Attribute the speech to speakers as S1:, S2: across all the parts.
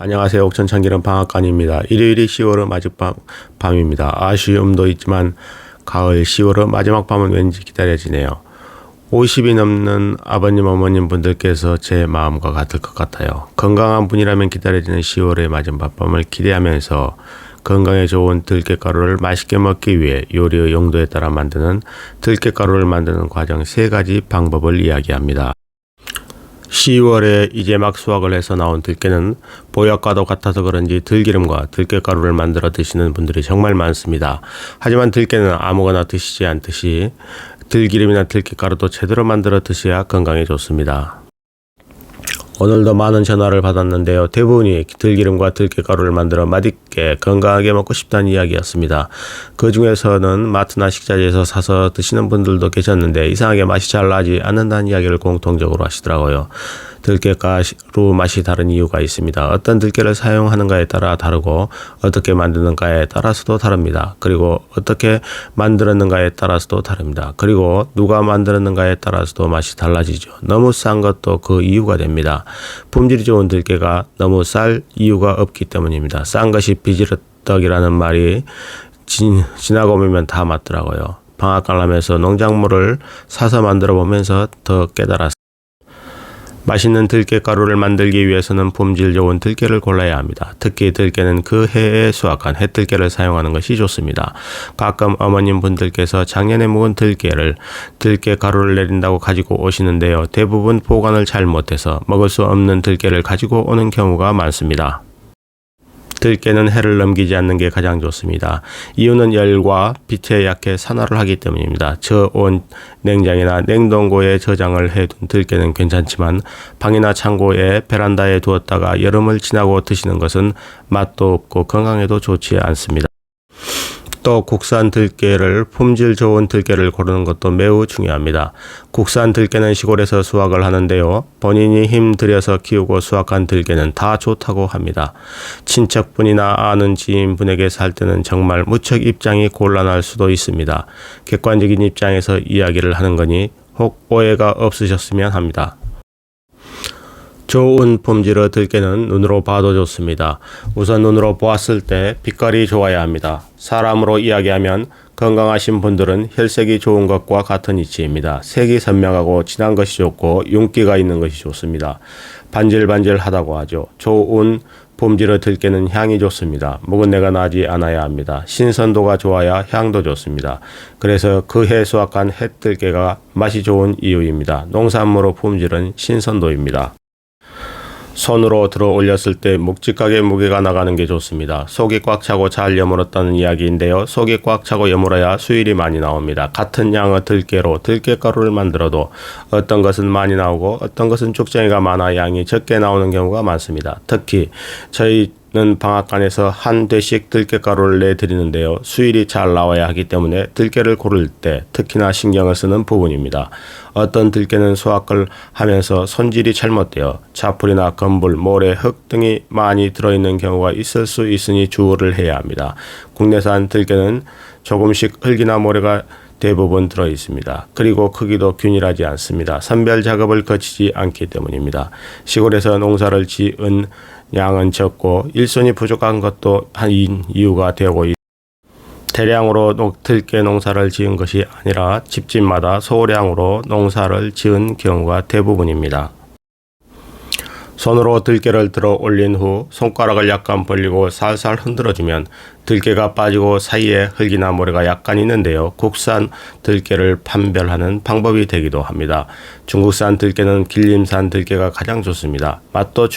S1: 안녕하세요. 옥천 참기름 방앗간입니다. 일요일이 10월의 마지막 밤입니다. 아쉬움도 있지만 가을 10월의 마지막 밤은 왠지 기다려지네요. 50이 넘는 아버님 어머님 분들께서 제 마음과 같을 것 같아요. 건강한 분이라면 기다려지는 10월의 마지막 밤을 기대하면서 건강에 좋은 들깨가루를 맛있게 먹기 위해 요리의 용도에 따라 만드는 들깨가루를 만드는 과정 3가지 방법을 이야기합니다. 10월에 이제 막 수확을 해서 나온 들깨는 보약과도 같아서 그런지 들기름과 들깨가루를 만들어 드시는 분들이 정말 많습니다. 하지만 들깨는 아무거나 드시지 않듯이 들기름이나 들깨가루도 제대로 만들어 드셔야 건강에 좋습니다. 오늘도 많은 전화를 받았는데요. 대부분이 들기름과 들깨가루를 만들어 맛있게 건강하게 먹고 싶다는 이야기였습니다. 그 중에서는 마트나 식자재에서 사서 드시는 분들도 계셨는데 이상하게 맛이 잘 나지 않는다는 이야기를 공통적으로 하시더라고요. 들깨가루 맛이 다른 이유가 있습니다. 어떤 들깨를 사용하는가에 따라 다르고 어떻게 만드는가에 따라서도 다릅니다. 그리고 어떻게 만들었는가에 따라서도 다릅니다. 그리고 누가 만들었는가에 따라서도 맛이 달라지죠. 너무 싼 것도 그 이유가 됩니다. 품질이 좋은 들깨가 너무 쌀 이유가 없기 때문입니다. 싼 것이 비지떡이라는 말이 지나고 보면 다 맞더라고요. 방앗간람에서 농작물을 사서 만들어 보면서 더 깨달았습니다. 맛있는 들깨가루를 만들기 위해서는 품질 좋은 들깨를 골라야 합니다. 특히 들깨는 그 해에 수확한 햇들깨를 사용하는 것이 좋습니다. 가끔 어머님 분들께서 작년에 묵은 들깨가루를 내린다고 가지고 오시는데요. 대부분 보관을 잘 못해서 먹을 수 없는 들깨를 가지고 오는 경우가 많습니다. 들깨는 해를 넘기지 않는 게 가장 좋습니다. 이유는 열과 빛에 약해 산화를 하기 때문입니다. 저온 냉장이나 냉동고에 저장을 해둔 들깨는 괜찮지만 방이나 창고에 베란다에 두었다가 여름을 지나고 드시는 것은 맛도 없고 건강에도 좋지 않습니다. 또 국산 들깨를 품질 좋은 들깨를 고르는 것도 매우 중요합니다. 국산 들깨는 시골에서 수확을 하는데요. 본인이 힘들여서 키우고 수확한 들깨는 다 좋다고 합니다. 친척분이나 아는 지인분에게 살 때는 정말 무척 입장이 곤란할 수도 있습니다. 객관적인 입장에서 이야기를 하는 거니 혹 오해가 없으셨으면 합니다. 좋은 품질의 들깨는 눈으로 봐도 좋습니다. 우선 눈으로 보았을 때 빛깔이 좋아야 합니다. 사람으로 이야기하면 건강하신 분들은 혈색이 좋은 것과 같은 이치입니다. 색이 선명하고 진한 것이 좋고 윤기가 있는 것이 좋습니다. 반질반질하다고 하죠. 좋은 품질의 들깨는 향이 좋습니다. 묵은내가 나지 않아야 합니다. 신선도가 좋아야 향도 좋습니다. 그래서 그 해 수확한 햇들깨가 맛이 좋은 이유입니다. 농산물의 품질은 신선도입니다. 손으로 들어 올렸을 때 묵직하게 무게가 나가는 게 좋습니다. 속이 꽉 차고 잘 여물었다는 이야기인데요. 속이 꽉 차고 여물어야 수율이 많이 나옵니다. 같은 양의 들깨로 들깨가루를 만들어도 어떤 것은 많이 나오고 어떤 것은 죽쟁이가 많아 양이 적게 나오는 경우가 많습니다. 특히 저희는 방앗간에서 한 대씩 들깨가루를 내드리는데요. 수율이 잘 나와야 하기 때문에 들깨를 고를 때 특히나 신경을 쓰는 부분입니다. 어떤 들깨는 수확을 하면서 손질이 잘못되어 자풀이나 건불, 모래, 흙 등이 많이 들어있는 경우가 있을 수 있으니 주의를 해야 합니다. 국내산 들깨는 조금씩 흙이나 모래가 대부분 들어 있습니다. 그리고 크기도 균일하지 않습니다. 선별 작업을 거치지 않기 때문입니다. 시골에서 농사를 지은 양은 적고 일손이 부족한 것도 한 이유가 되고 있습니다. 대량으로 들깨 농사를 지은 것이 아니라 집집마다 소량으로 농사를 지은 경우가 대부분입니다. 손으로 들깨를 들어 올린 후 손가락을 약간 벌리고 살살 흔들어주면 들깨가 빠지고 사이에 흙이나 모래가 약간 있는데요. 국산 들깨를 판별하는 방법이 되기도 합니다. 중국산 들깨는 길림산 들깨가 가장 좋습니다. 맛도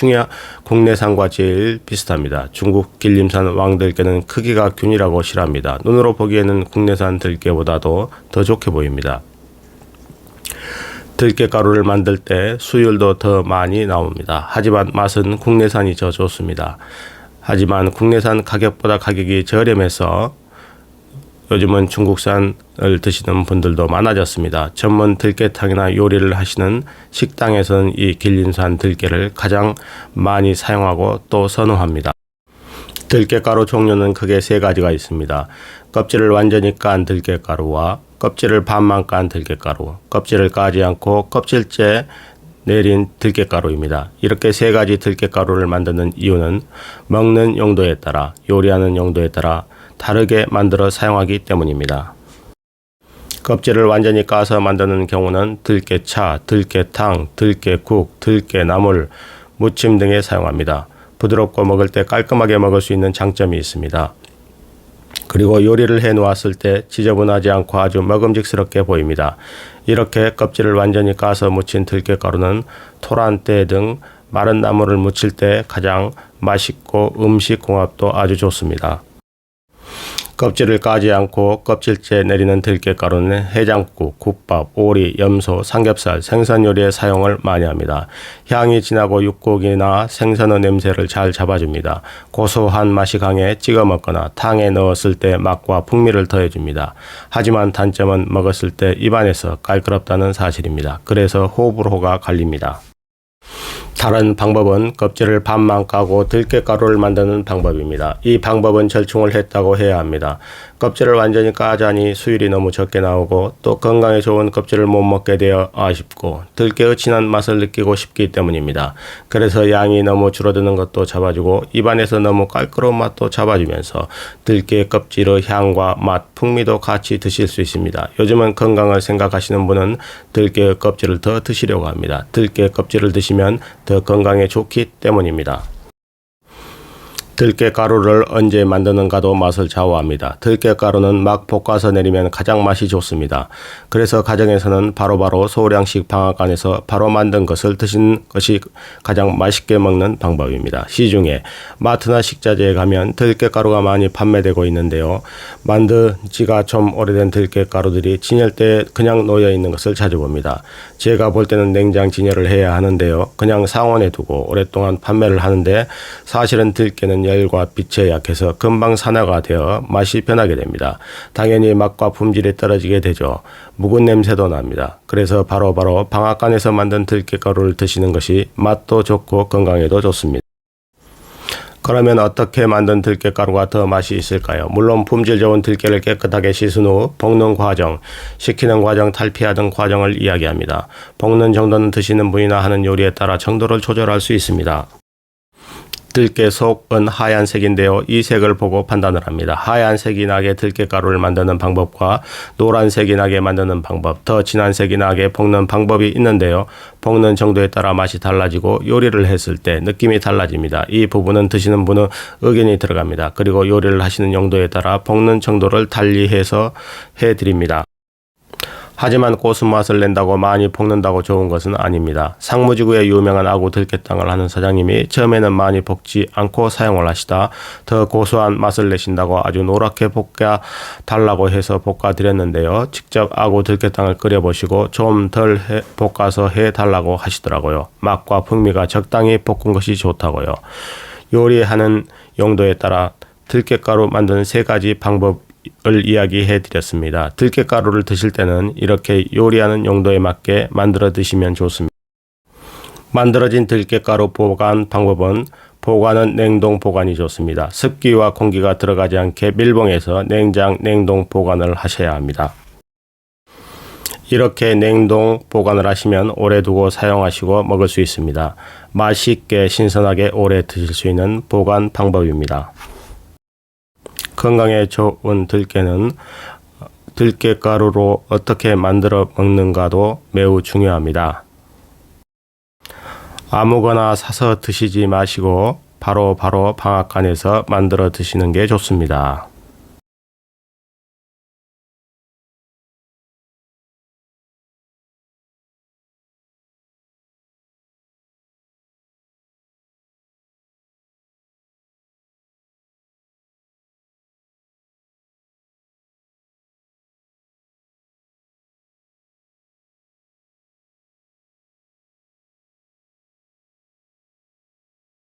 S1: 국내산과 제일 비슷합니다. 중국 길림산 왕들깨는 크기가 균일하고 실합니다. 눈으로 보기에는 국내산 들깨보다도 더 좋게 보입니다. 들깨가루를 만들 때 수율도 더 많이 나옵니다. 하지만 맛은 국내산이 더 좋습니다. 하지만 국내산 가격보다 가격이 저렴해서 요즘은 중국산을 드시는 분들도 많아졌습니다. 전문 들깨탕이나 요리를 하시는 식당에서는 이 길림산 들깨를 가장 많이 사용하고 또 선호합니다. 들깨가루 종류는 크게 3가지가 있습니다. 껍질을 완전히 깐 들깨가루와 껍질을 반만 깐 들깨가루, 껍질을 까지 않고 껍질째 내린 들깨가루입니다. 이렇게 세 가지 들깨가루를 만드는 이유는 먹는 용도에 따라, 요리하는 용도에 따라 다르게 만들어 사용하기 때문입니다. 껍질을 완전히 까서 만드는 경우는 들깨차, 들깨탕, 들깨국, 들깨나물, 무침 등에 사용합니다. 부드럽고 먹을 때 깔끔하게 먹을 수 있는 장점이 있습니다. 그리고 요리를 해 놓았을 때 지저분하지 않고 아주 먹음직스럽게 보입니다. 이렇게 껍질을 완전히 까서 무친 들깨가루는 토란대 등 마른 나물을 무칠 때 가장 맛있고 음식 궁합도 아주 좋습니다. 껍질을 까지 않고 껍질째 내리는 들깨가루는 해장국, 국밥, 오리, 염소, 삼겹살, 생선 요리에 사용을 많이 합니다. 향이 진하고 육고기나 생선의 냄새를 잘 잡아줍니다. 고소한 맛이 강해 찍어 먹거나 탕에 넣었을 때 맛과 풍미를 더해줍니다. 하지만 단점은 먹었을 때 입안에서 깔끄럽다는 사실입니다. 그래서 호불호가 갈립니다. 다른 방법은 껍질을 반만 까고 들깨가루를 만드는 방법입니다. 이 방법은 절충을 했다고 해야 합니다. 껍질을 완전히 까자니 수율이 너무 적게 나오고 또 건강에 좋은 껍질을 못 먹게 되어 아쉽고 들깨의 진한 맛을 느끼고 싶기 때문입니다. 그래서 양이 너무 줄어드는 것도 잡아주고 입안에서 너무 깔끔한 맛도 잡아주면서 들깨 껍질의 향과 맛, 풍미도 같이 드실 수 있습니다. 요즘은 건강을 생각하시는 분은 들깨 껍질을 더 드시려고 합니다. 들깨 껍질을 드시면 더 건강에 좋기 때문입니다. 들깨가루를 언제 만드는가도 맛을 좌우합니다. 들깨가루는 막 볶아서 내리면 가장 맛이 좋습니다. 그래서 가정에서는 바로바로 소량씩 방앗 안에서 바로 만든 것을 드시는 것이 가장 맛있게 먹는 방법입니다. 시중에 마트나 식자재에 가면 들깨가루가 많이 판매되고 있는데요. 만든 지가 좀 오래된 들깨가루들이 진열대에 그냥 놓여 있는 것을 자주 봅니다. 제가 볼 때는 냉장 진열을 해야 하는데요. 그냥 상온에 두고 오랫동안 판매를 하는데 사실은 들깨는 열과 빛에 약해서 금방 산화가 되어 맛이 변하게 됩니다. 당연히 맛과 품질이 떨어지게 되죠. 묵은 냄새도 납니다. 그래서 바로바로 방앗간에서 만든 들깨가루를 드시는 것이 맛도 좋고 건강에도 좋습니다. 그러면 어떻게 만든 들깨가루가 더 맛이 있을까요? 물론 품질 좋은 들깨를 깨끗하게 씻은 후 볶는 과정, 식히는 과정, 탈피하는 과정을 이야기합니다. 볶는 정도는 드시는 분이나 하는 요리에 따라 정도를 조절할 수 있습니다. 들깨 속은 하얀색인데요. 이 색을 보고 판단을 합니다. 하얀색이 나게 들깨가루를 만드는 방법과 노란색이 나게 만드는 방법, 더 진한 색이 나게 볶는 방법이 있는데요. 볶는 정도에 따라 맛이 달라지고 요리를 했을 때 느낌이 달라집니다. 이 부분은 드시는 분의 의견이 들어갑니다. 그리고 요리를 하시는 용도에 따라 볶는 정도를 달리해서 해드립니다. 하지만 고순 맛을 낸다고 많이 볶는다고 좋은 것은 아닙니다. 상무지구에 유명한 아구 들깨탕을 하는 사장님이 처음에는 많이 볶지 않고 사용을 하시다 더 고소한 맛을 내신다고 아주 노랗게 볶아 달라고 해서 볶아 드렸는데요. 직접 아구 들깨탕을 끓여보시고 좀 덜 볶아서 해 달라고 하시더라고요. 맛과 풍미가 적당히 볶은 것이 좋다고요. 요리하는 용도에 따라 들깨가루 만드는 세 가지 방법 을 이야기해 드렸습니다. 들깨가루를 드실 때는 이렇게 요리하는 용도에 맞게 만들어 드시면 좋습니다. 만들어진 들깨가루 보관 방법은 보관은 냉동 보관이 좋습니다. 습기와 공기가 들어가지 않게 밀봉해서 냉장, 냉동 보관을 하셔야 합니다. 이렇게 냉동 보관을 하시면 오래 두고 사용하시고 먹을 수 있습니다. 맛있게 신선하게 오래 드실 수 있는 보관 방법입니다. 건강에 좋은 들깨는 들깨가루로 어떻게 만들어 먹는가도 매우 중요합니다. 아무거나 사서 드시지 마시고 바로 방앗간에서 만들어 드시는 게 좋습니다.